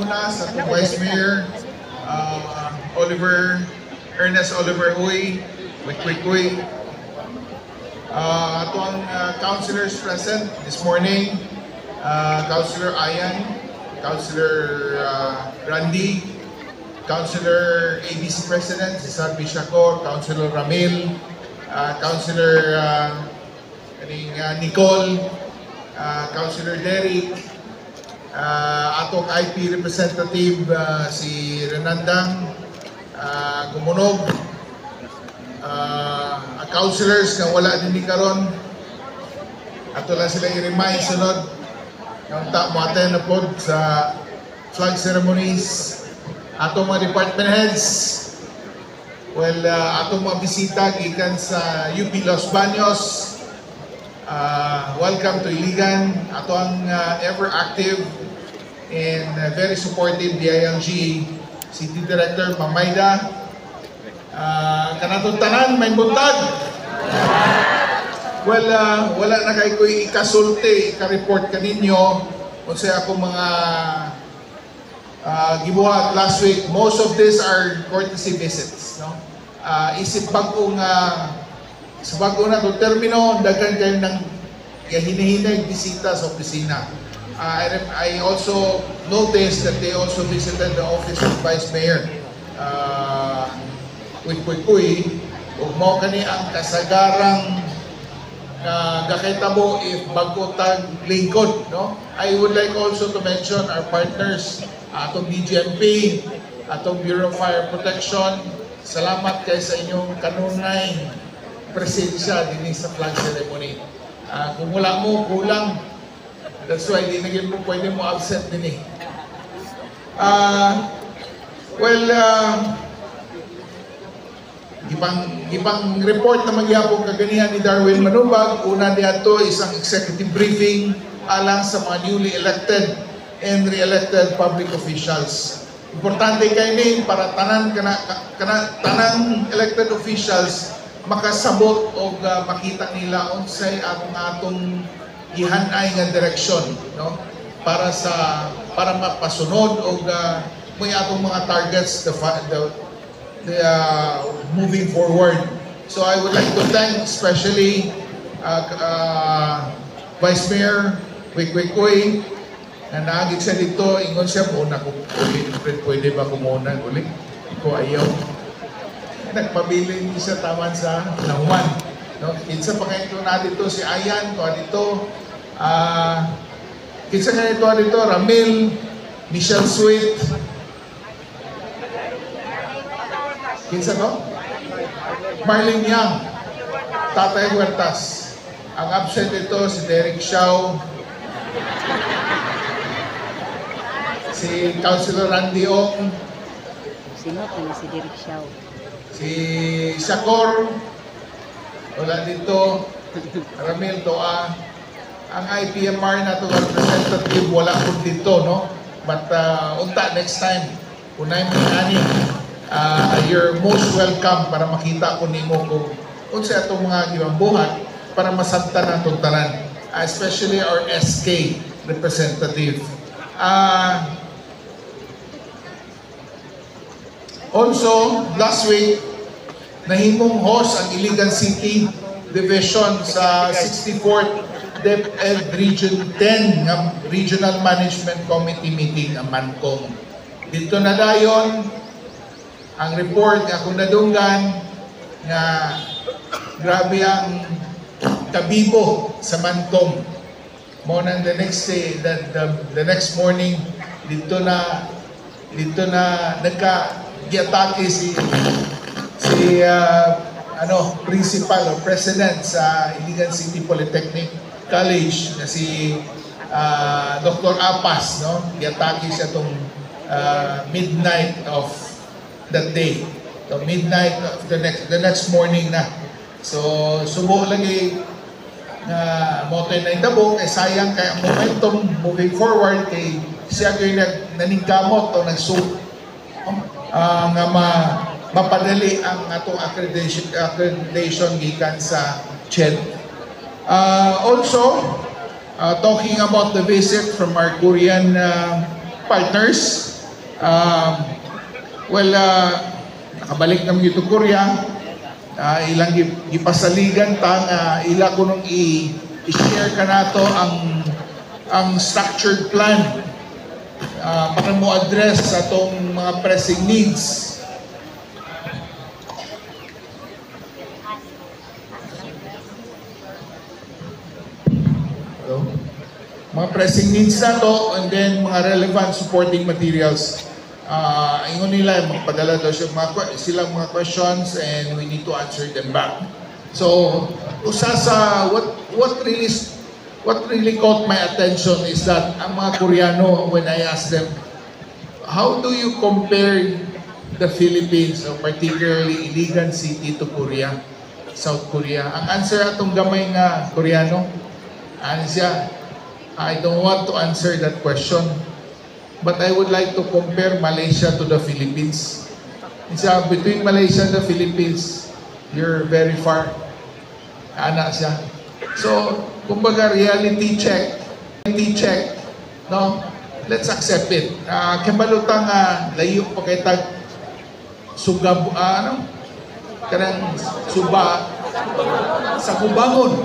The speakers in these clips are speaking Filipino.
una sa atong Vice Mayor Ernest Oliver Uy, Uy. Atong councilors present this morning, Councilor Ayan, Councilor Randy, Councilor ABC President si Sarpi Shakor, Councilor Ramil, Councilor Nicole, Councilor Derek, atong IP representative si Renandang Gumunog, councilors na wala din ni karon, ato lang sila i-remind sunod yung mo attend na pod sa flag ceremonies. Atong mga department heads, well, atong mga bisita gikan sa UP Los Baños, welcome to Iligan. Ato ang ever active and very supportive DILG City Director Mamayda. Kanatong tanan may buntag. Well, wala na kay ko'y ikasulti, ika-report kaninyo kung sa akong mga gibuhat last week. Most of these are courtesy visits, no? Isip bagong sa bago na itong termino, daghan kayo ng hinihinay bisita sa opisina. I also noticed that they also visited the office of Vice Mayor Uy, ug mao kani ang kasagarang gakitabo if bago tag lingkod, no? I would like also to mention our partners, atong BGMP, atong Bureau of Fire Protection. Salamat kay sa inyong kanunay presensya din sa flag ceremony. Kung wala mo, kulang. That's why di naging mo pwede mo absent din eh. Ibang report na magyapong kaganihan ni Darwin Manubag. Una niyato isang executive briefing alang sa mga newly elected and re-elected public officials. Importante kay ni para tanang elected officials makasabot o makita nila unsay atong gihanay nga direksyon, no? Para mapasunod o may atong mga targets moving forward. So I would like to thank especially Vice Mayor Uy na naagit siya dito. Ingon siya po na kung pwede ba kumunan ulit. Ko ayaw. Nagpabiling siya taman sa nahuman. No? Kinsa pa kayo na dito si Ayan, to dito. Kinsa nga dito Ramil, Michelle Sweet. Kinsa no? Marlene Yang, Tatay Huertas. Ang absent dito si Derek Xiao, si Councilor Randy Ong. Sino pa si Derek Xiao? Si Shakor, wala dito. Ramil Toa. Ang IPMR na ito representative, wala po dito, no? But unta next time, unay mo ani. You're most welcome para makita ko nimo kung unsa atong mga gibambuhat para masabtan natong tanan, especially our SK representative. Also, last week nahimong host ang Iligan City Division sa 64th DepEd Region 10 ng Regional Management Committee meeting ang Mancom. Dito na dayon ang report nga kung nadunggan nga grabe ang kabibo sa Mancom. Mo nang the next day, the next morning dito na nagka-giatake si principal o president sa Iligan City Polytechnic College na si Dr. Apas, no? Giatake siya tong midnight of that day. So midnight of the next morning na. So subo lagi na motoy na indabo kay sayang kay ang momentum moving forward kay siya kay naningkamot o nga mapadali ang atong accreditation gikan sa CHED. Also, talking about the visit from our Korean partners, Um, nakabalik naman ito Korea. Ilang ipasaligan tang ila ko nung i-share ka na to ang structured plan para mo address sa itong mga pressing needs. Hello? Mga pressing needs na to, and then mga relevant supporting materials. Ingon nila, magpadala daw silang mga questions and we need to answer them back. So, what really caught my attention is that ang mga Koreano, when I asked them, how do you compare the Philippines, or particularly Iligan City, to Korea, South Korea? Ang answer atong gamay nga Koreano, ano siya, I don't want to answer that question. But I would like to compare Malaysia to the Philippines. Between Malaysia and the Philippines, you're very far. Ana siya. So, kumbaga reality check, no? Let's accept it. Kabalutang layo pa kay tag sugab, kanang suba sa kubangon.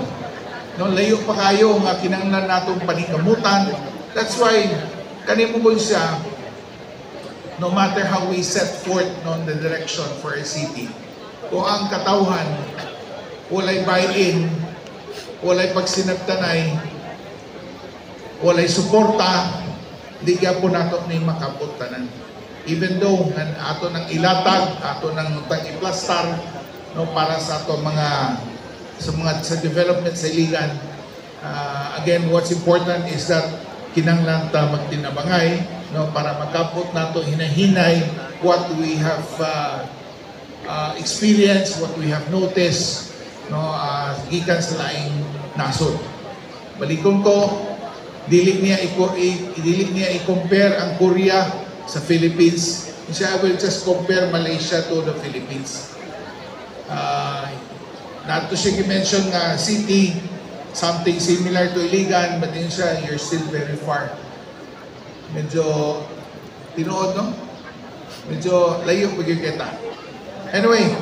No, layo pa kayo nga kinahanglan natong panikamutan. That's why kanimo po siya, no matter how we set forth on the direction for a city, kung ang katawhan walay buy-in, walay pagsinabtanay, walay suporta, di po nato ni makabot tanan. Even though ato nang ilatag, ato nang tag-iplastar, no, para sa ato sa development sa Iligan. Again, what's important is that kinahanglan ta magtinabangay, no, para makabot nato hinahinay what we have experienced, what we have noticed, no, gikan sa laing nasod. Balikon ko, dili niya i-compare ang Korea sa Philippines. I will just compare Malaysia to the Philippines. Nato siya i-mention nga city, something similar to Iligan, but din siya, you're still very far. Medyo tinuod, no? Medyo layo pagkikita. Anyway,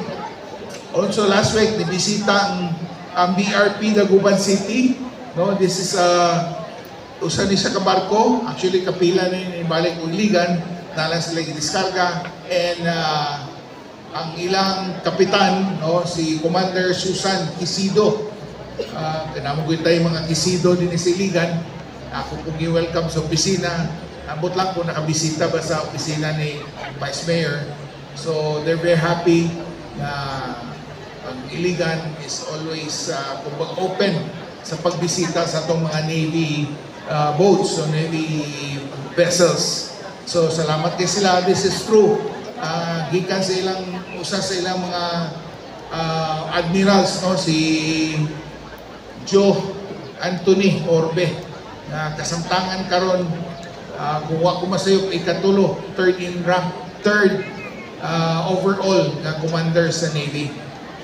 also last week, nibisita ang BRP Dagupan City. No, this is usa ni sa kabarko, actually kapila ni balik og Iligan, nalang sila i-diskarga, and ang ilang kapitan, no, si Commander Susan Quisido. Kanamugin tayo mga Quisido din sa Iligan. Ako pong i-welcome sa opisina. Ambot lang po nakabisita ba sa opisina ni Vice Mayor. So they're very happy na ang Iligan is always open sa pagbisita sa itong mga Navy boats o Navy vessels. So salamat kay sila. This is true. Gikan sa usa sa ilang mga admirals, no, si Joe Anthony Orbe, na kasamtangan karon, kung wa ko masayop ikatulo, third overall na commander sa Navy.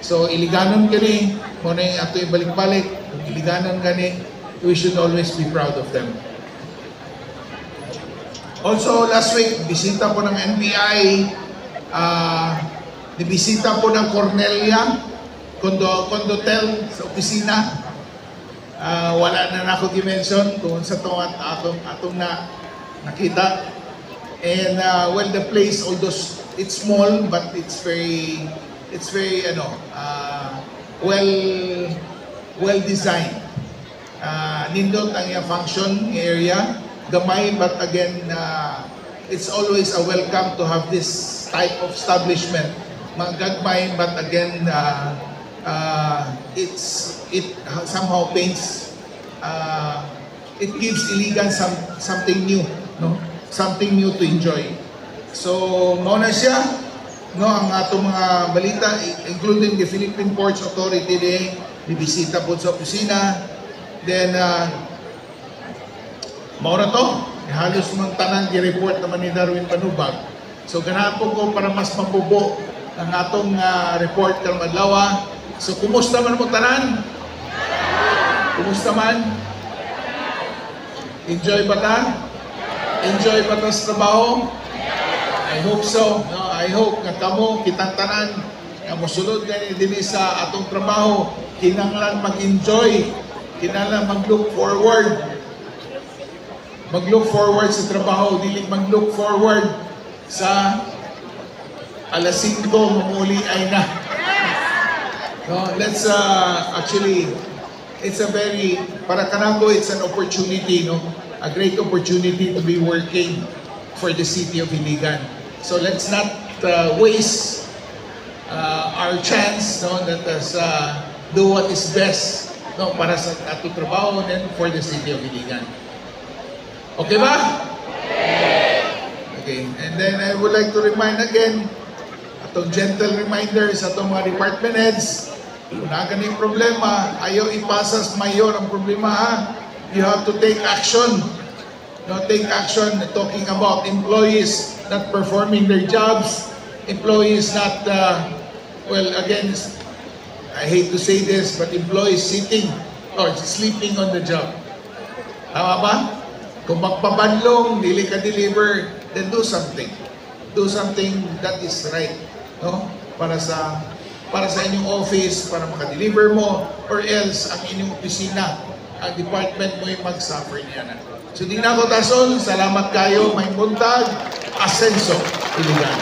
So Iliganon gani, mo na ato ibalik-balik. Kung Iliganon gani, we should always be proud of them. Also last week, bisita po ng NBI, nibisita po ng Cornelia Condotel sa opisina. Wala na ako di-mention kung sa itong atong nakita. And well, the place, although it's small, but it's very well designed. Nindot ang iyang function area, gamay, but again, it's always a welcome to have this type of establishment. Magagmay, but again, it somehow paints, it gives Iligan something new, no? Something new to enjoy. So, mauna siya, no, ang atong mga balita, including the Philippine Ports Authority din, bibisita po sa opisina. Then, mauna to, halos mong tanan i-report naman ni Darwin Panubag. So, ganapon ko para mas mabubo ang atong report karong adlaw. So, kumusta man mo tanan? Kumusta man? Enjoy ba ta? Enjoy ba ta sa trabaho? I hope so. No, I hope nga kamo kitang tanan nga mosulod gani dinhi sa atong trabaho, kinahanglan mag-enjoy, kinahanglan mag-look forward. Mag-look forward sa trabaho, dili mag-look forward sa alas 5 mamuli ay na. No, let's actually it's a very para kanako it's an opportunity, no? A great opportunity to be working for the city of Iligan. So let's not waste our chance, no, that us do what is best, no, para sa ato trabaho and for the city of Iligan. Okay ba? Okay, and then I would like to remind again, atong gentle reminder sa atong mga department heads, kung na ganing problema, ayaw ipasa sa mayor ang problema, ha? You have to take action. No, take action talking about employees not performing their jobs, employees not, well, again, I hate to say this, but employees sitting or sleeping on the job. Tama ba? Kung magpabanlong, dili ka deliver, then do something. Do something that is right, no? Para sa inyong office, para maka-deliver mo, or else ang inyong opisina, ang department mo yung mag-suffer niya na. So di na ako tason, salamat kayo, may buntag, Asenso, Iligan.